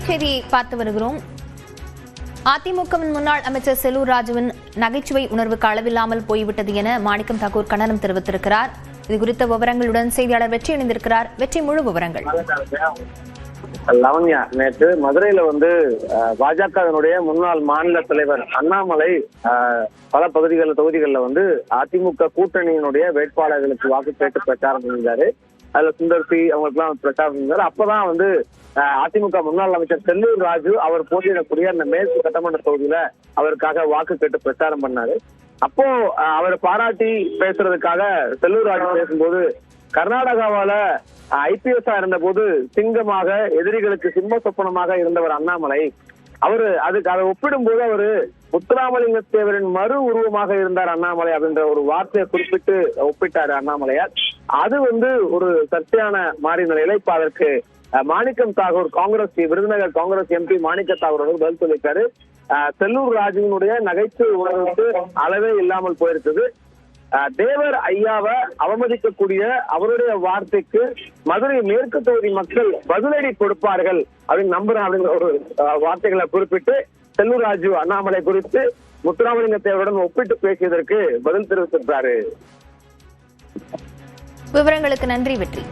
செய்தியை பார்த்து வருகிறோம். அதிமுகவின் முன்னாள் அமைச்சர் செல்லூர் ராஜுவின் நகைச்சுவை உணர்வுக்கு அளவில்லாமல் போய்விட்டது என மாணிக்கம் தாக்கூர் கண்டனம் தெரிவித்திருக்கிறார். இது குறித்த விவரங்களுடன் செய்தியாளர் வெற்றி இணைந்திருக்கிறார். வெற்றி, முழு விவரங்கள். லவண்யா, நேற்று மதுரையில பாஜகவினுடைய முன்னாள் மாநில தலைவர் அண்ணாமலை பல தொகுதிகளில் அதிமுக கூட்டணியினுடைய வேட்பாளர்களுக்கு வாக்கு கேட்டு பிரச்சாரம் செஞ்சாரு. அதுல சுந்தர்சி அவங்களுக்குலாம் பிரச்சாரம் செஞ்சாரு. அப்பதான் அதிமுக முன்னாள் அமைச்சர் செல்லூர் ராஜு அவர் போட்டியிடக்கூடிய அந்த மேற்கு சட்டமன்ற தொகுதியில அவருக்காக வாக்கு கேட்டு பிரச்சாரம் பண்ணாரு. அப்போ அவரை பாராட்டி பேசுறதுக்காக செல்லூர் ராஜு பேசும்போது, கர்நாடகாவால IPS இருந்த போது சிங்கமாக எதிரிகளுக்கு சிம்ம சொப்பனமாக இருந்தவர் அண்ணாமலை. அதை ஒப்பிடும்போது அவரு முத்துராமலிங்க தேவரின் மறு உருவமாக இருந்தார் அண்ணாமலை அப்படின்ற ஒரு வார்த்தையை குறிப்பிட்டு ஒப்பிட்டாரு அண்ணாமலையார். அது ஒரு சர்ச்சையான மாறி நிலையில இப்ப அதற்கு மாணிக்கம் தாகூர் விருதுநகர் காங்கிரஸ் MP மாணிக்க தாகூர் அவர்கள் பதில் சொல்லியிருக்காரு. செல்லூர் ராஜுவினுடைய நகைச்சுவை உணர்வுக்கு அளவே இல்லாமல் போயிருக்குது. தேவர் ஐயாவை அவமதிக்கக்கூடிய அவருடைய வார்த்தைக்கு மதுரை மேற்கு தொகுதி மக்கள் பதிலடி கொடுப்பார்கள் அப்படின்னு நம்புறேன் அப்படிங்கிற ஒரு வார்த்தைகளை குறிப்பிட்டு செல்லூர் ராஜு அண்ணாமலை குறித்து முத்துராமலிங்க தேவருடன் ஒப்பிட்டு பேசியதற்கு பதில் தெரிவித்திருக்கிறாரு. விவரங்களுக்கு நன்றி வெற்றி.